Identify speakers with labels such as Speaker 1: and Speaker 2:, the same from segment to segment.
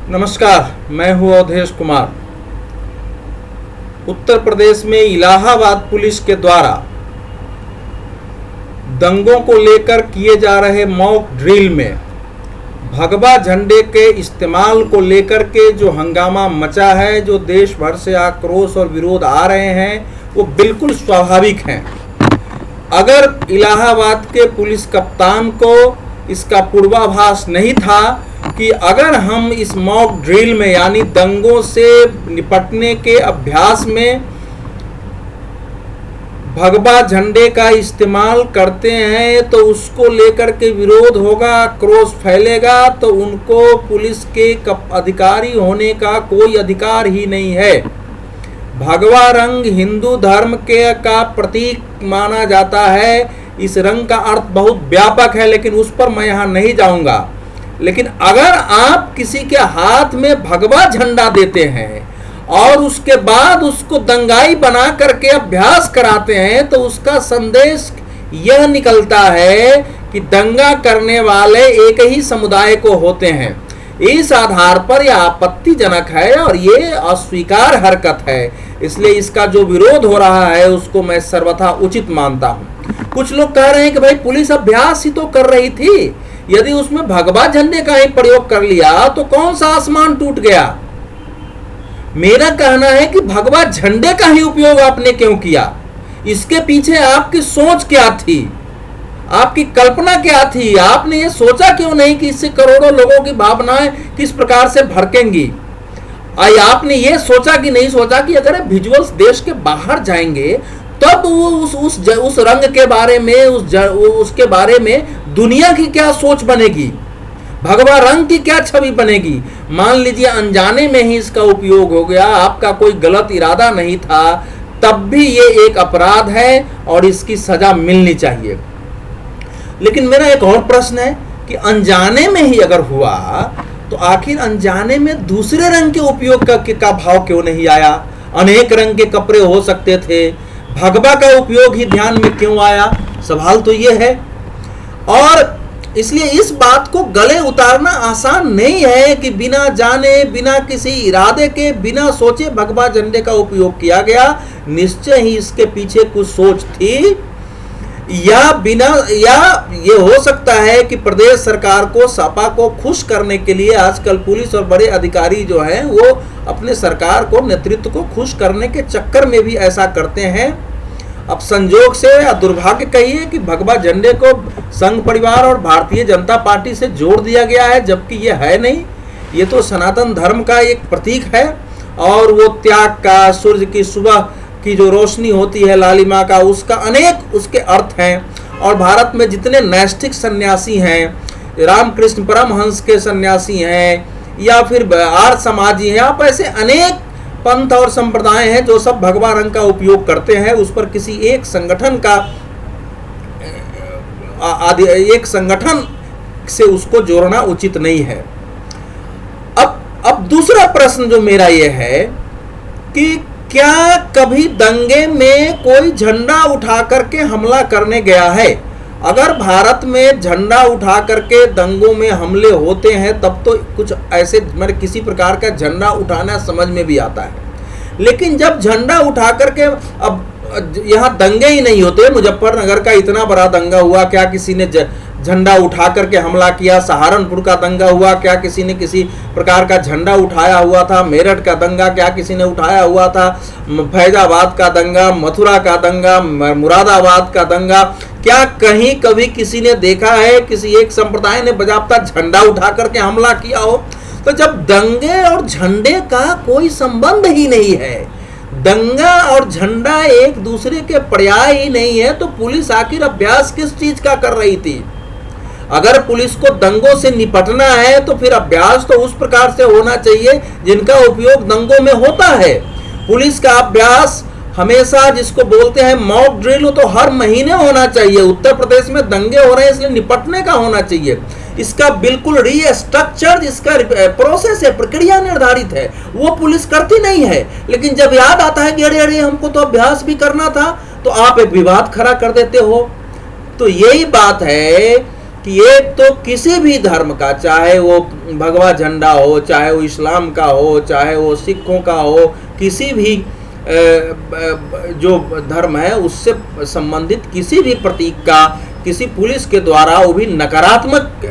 Speaker 1: नमस्कार, मैं हूं अवधेश कुमार। उत्तर प्रदेश में इलाहाबाद पुलिस के द्वारा दंगों को लेकर किए जा रहे मॉक ड्रिल में भगवा झंडे के इस्तेमाल को लेकर के जो हंगामा मचा है, जो देश भर से आक्रोश और विरोध आ रहे हैं, वो बिल्कुल स्वाभाविक हैं। अगर इलाहाबाद के पुलिस कप्तान को इसका पूर्वाभास नहीं था कि अगर हम इस मॉक ड्रिल में यानी दंगों से निपटने के अभ्यास में भगवा झंडे का इस्तेमाल करते हैं तो उसको लेकर के विरोध होगा, आक्रोश फैलेगा, तो उनको पुलिस के अधिकारी होने का कोई अधिकार ही नहीं है। भगवा रंग हिंदू धर्म के का प्रतीक माना जाता है। इस रंग का अर्थ बहुत व्यापक है, लेकिन उस पर मैं यहाँ नहीं जाऊँगा। लेकिन अगर आप किसी के हाथ में भगवा झंडा देते हैं और उसके बाद उसको दंगाई बना करके अभ्यास कराते हैं, तो उसका संदेश यह निकलता है कि दंगा करने वाले एक ही समुदाय को होते हैं। इस आधार पर यह आपत्तिजनक है और ये अस्वीकार हरकत है। इसलिए इसका जो विरोध हो रहा है उसको मैं सर्वथा उचित मानता हूँ। कुछ लोग कह रहे हैं कि भाई पुलिस अभ्यास ही तो कर रही थी, यदि उसमें भगवा झंडे का ही प्रयोग कर लिया तो कौन सा आसमान टूट गया। मेरा कहना है कि भगवा झंडे का ही उपयोग आपने क्यों किया, इसके पीछे आपकी सोच क्या थी, आपकी कल्पना क्या थी। आपने ये सोचा क्यों नहीं कि इससे करोड़ों लोगों की भावनाएं किस प्रकार से भड़केंगी। आपने ये सोचा कि नहीं सोचा कि अगर विजुअल्स देश के बाहर जाएंगे तब वो उस रंग के बारे में उसके बारे में दुनिया की क्या सोच बनेगी, भगवा रंग की क्या छवि बनेगी। मान लीजिए अनजाने में ही इसका उपयोग हो गया, आपका कोई गलत इरादा नहीं था, तब भी ये एक अपराध है और इसकी सजा मिलनी चाहिए। लेकिन मेरा एक और प्रश्न है कि अनजाने में ही अगर हुआ तो आखिर अनजाने में दूसरे रंग के उपयोग का भाव क्यों नहीं आया। अनेक रंग के कपड़े हो सकते थे, भगवा का उपयोग ही ध्यान में क्यों आया। सवाल तो ये है। और इसलिए इस बात को गले उतारना आसान नहीं है कि बिना जाने, बिना किसी इरादे के, बिना सोचे भगवा झंडे का उपयोग किया गया। निश्चय ही इसके पीछे कुछ सोच थी, या ये हो सकता है कि प्रदेश सरकार को, सपा को खुश करने के लिए आजकल पुलिस और बड़े अधिकारी जो हैं वो अपने सरकार को, नेतृत्व को खुश करने के चक्कर में भी ऐसा करते हैं। अब संजोग से या दुर्भाग्य कहिए कि भगवा झंडे को संघ परिवार और भारतीय जनता पार्टी से जोड़ दिया गया है, जबकि ये है नहीं। ये तो सनातन धर्म का एक प्रतीक है और वो त्याग का, सूर्य की सुबह की जो रोशनी होती है लालिमा का, उसका अनेक उसके अर्थ हैं। और भारत में जितने नैष्ठिक सन्यासी हैं, रामकृष्ण परमहंस के सन्यासी हैं या फिर आर्य समाजी हैं, आप ऐसे अनेक पंथ और संप्रदाय हैं जो सब भगवा रंग का उपयोग करते हैं। उस पर किसी एक संगठन से उसको जोड़ना उचित नहीं है। अब दूसरा प्रश्न जो मेरा ये है कि क्या कभी दंगे में कोई झंडा उठा करके हमला करने गया है। अगर भारत में झंडा उठा करके दंगों में हमले होते हैं तब तो कुछ ऐसे किसी प्रकार का झंडा उठाना समझ में भी आता है। लेकिन जब झंडा उठा करके, अब यहाँ दंगे ही नहीं होते, मुजफ्फरनगर का इतना बड़ा दंगा हुआ, क्या किसी ने झंडा उठा करके हमला किया। सहारनपुर का दंगा हुआ, क्या किसी ने किसी प्रकार का झंडा उठाया हुआ था। मेरठ का दंगा क्या किसी ने उठाया हुआ था। फैजाबाद का दंगा, मथुरा का दंगा, मुरादाबाद का दंगा, क्या कहीं कभी किसी ने देखा है किसी एक संप्रदाय ने बजाबता झंडा उठा करके हमला किया हो। तो जब दंगे और झंडे का कोई संबंध ही नहीं है, दंगा और झंडा एक दूसरे के पर्याय ही नहीं है, तो पुलिस आखिर अभ्यास किस चीज का कर रही थी। अगर पुलिस को दंगों से निपटना है तो फिर अभ्यास तो उस प्रकार से होना चाहिए जिनका उपयोग दंगों में होता है। पुलिस का अभ्यास हमेशा, जिसको बोलते हैं मॉक ड्रिल, तो हर महीने होना चाहिए। उत्तर प्रदेश में दंगे हो रहे हैं इसलिए निपटने का होना चाहिए। इसका बिल्कुल रीस्ट्रक्चर, इसका प्रोसेस है, प्रक्रिया निर्धारित है, वो पुलिस करती नहीं है। लेकिन जब याद आता है कि अरे हमको तो अभ्यास भी करना था, तो आप एक विवाद खड़ा कर देते हो। तो यही बात है कि एक तो किसी भी धर्म का, चाहे वो भगवा झंडा हो, चाहे वो इस्लाम का हो, चाहे वो सिखों का हो, किसी भी जो धर्म है उससे संबंधित किसी भी प्रतीक का किसी पुलिस के द्वारा वो भी नकारात्मक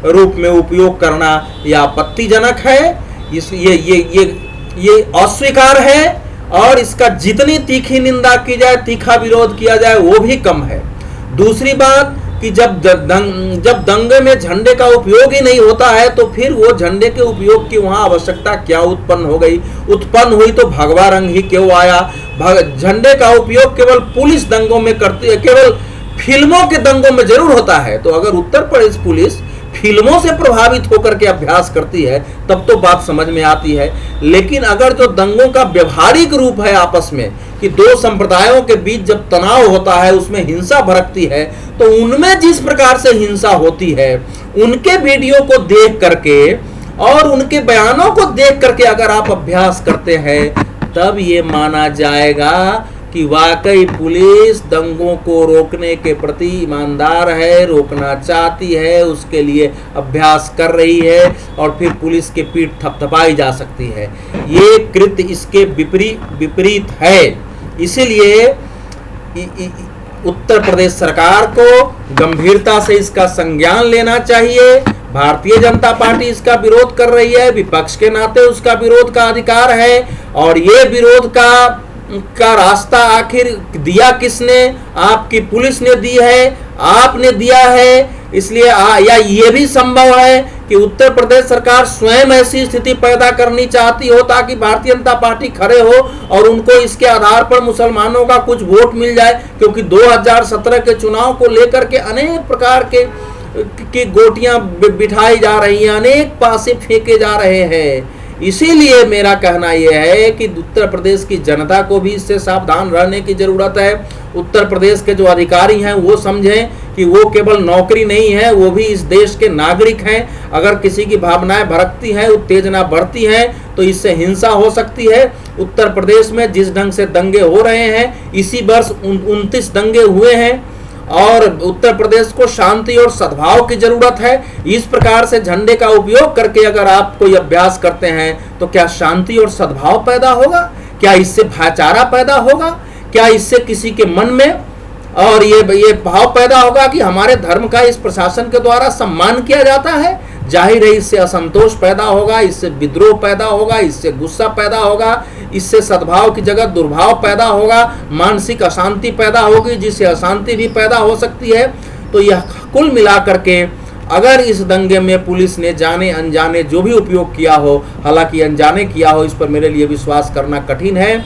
Speaker 1: रूप में उपयोग करना यह आपत्तिजनक है। ये अस्वीकार है और इसका जितनी तीखी निंदा की जाए, तीखा विरोध किया जाए वो भी कम है। दूसरी बात कि जब दंगे में झंडे का उपयोग ही नहीं होता है तो फिर वो झंडे के उपयोग की वहां आवश्यकता क्या उत्पन्न हो गई? उत्पन्न हुई तो भगवा रंग ही क्यों आया? झंडे का उपयोग केवल पुलिस दंगों में करती है, केवल फिल्मों के दंगों में जरूर होता है। तो अगर उत्तर प्रदेश पुलिस फिल्मों से प्रभावित होकर के अभ्यास करती है तब तो बात समझ में आती है। लेकिन अगर जो दंगों का व्यवहारिक रूप है आपस में, कि दो संप्रदायों के बीच जब तनाव होता है, उसमें हिंसा भड़कती है, तो उनमें जिस प्रकार से हिंसा होती है, उनके वीडियो को देख करके और उनके बयानों को देख करके अगर आप अभ्यास करते हैं, तब ये माना जाएगा कि वाकई पुलिस दंगों को रोकने के प्रति ईमानदार है, रोकना चाहती है, उसके लिए अभ्यास कर रही है और फिर पुलिस के पीठ थपथपाई जा सकती है। ये कृत्य इसके विपरीत है। इसीलिए उत्तर प्रदेश सरकार को गंभीरता से इसका संज्ञान लेना चाहिए। भारतीय जनता पार्टी इसका विरोध कर रही है, विपक्ष के नाते उसका विरोध का अधिकार है। और ये विरोध का रास्ता आखिर दिया किसने? आपकी पुलिस ने दी है, आपने दिया है। इसलिए या ये भी संभव है कि उत्तर प्रदेश सरकार स्वयं ऐसी स्थिति पैदा करनी चाहती हो ताकि भारतीय जनता पार्टी खड़े हो और उनको इसके आधार पर मुसलमानों का कुछ वोट मिल जाए, क्योंकि 2017 के चुनाव को लेकर के अनेक प्रकार की गोटियां बिठाई जा रही हैं, अनेक पासे फेंके जा रहे हैं। इसीलिए मेरा कहना यह है कि उत्तर प्रदेश की जनता को भी इससे सावधान रहने की जरूरत है। उत्तर प्रदेश के जो अधिकारी हैं वो समझें कि वो केवल नौकरी नहीं है, वो भी इस देश के नागरिक हैं। अगर किसी की भावनाएं भड़कती हैं, उत्तेजना बढ़ती हैं, तो इससे हिंसा हो सकती है। उत्तर प्रदेश में जिस ढंग से दंगे हो रहे हैं, इसी वर्ष 29 दंगे हुए हैं और उत्तर प्रदेश को शांति और सद्भाव की जरूरत है। इस प्रकार से झंडे का उपयोग करके अगर आप कोई अभ्यास करते हैं तो क्या शांति और सद्भाव पैदा होगा? क्या इससे भाईचारा पैदा होगा? क्या इससे किसी के मन में और ये भाव पैदा होगा कि हमारे धर्म का इस प्रशासन के द्वारा सम्मान किया जाता है? जाहिर है इससे असंतोष पैदा होगा, इससे विद्रोह पैदा होगा, इससे गुस्सा पैदा होगा, इससे सद्भाव की जगह दुर्भाव पैदा होगा, मानसिक अशांति पैदा होगी, जिससे अशांति भी पैदा हो सकती है। तो यह कुल मिलाकर के अगर इस दंगे में पुलिस ने जाने अनजाने जो भी उपयोग किया हो, हालांकि अनजाने किया हो, इस पर मेरे लिए विश्वास करना कठिन है।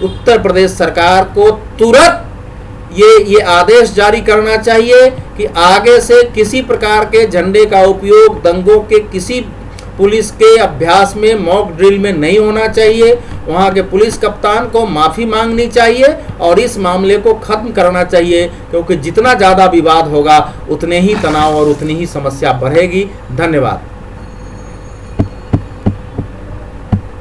Speaker 1: उत्तर प्रदेश सरकार को तुरंत ये आदेश जारी करना चाहिए कि आगे से किसी प्रकार के झंडे का उपयोग दंगों के किसी पुलिस के अभ्यास में, मॉक ड्रिल में नहीं होना चाहिए। वहां के पुलिस कप्तान को माफ़ी मांगनी चाहिए और इस मामले को खत्म करना चाहिए, क्योंकि जितना ज़्यादा विवाद होगा उतने ही तनाव और उतनी ही समस्या बढ़ेगी। धन्यवाद।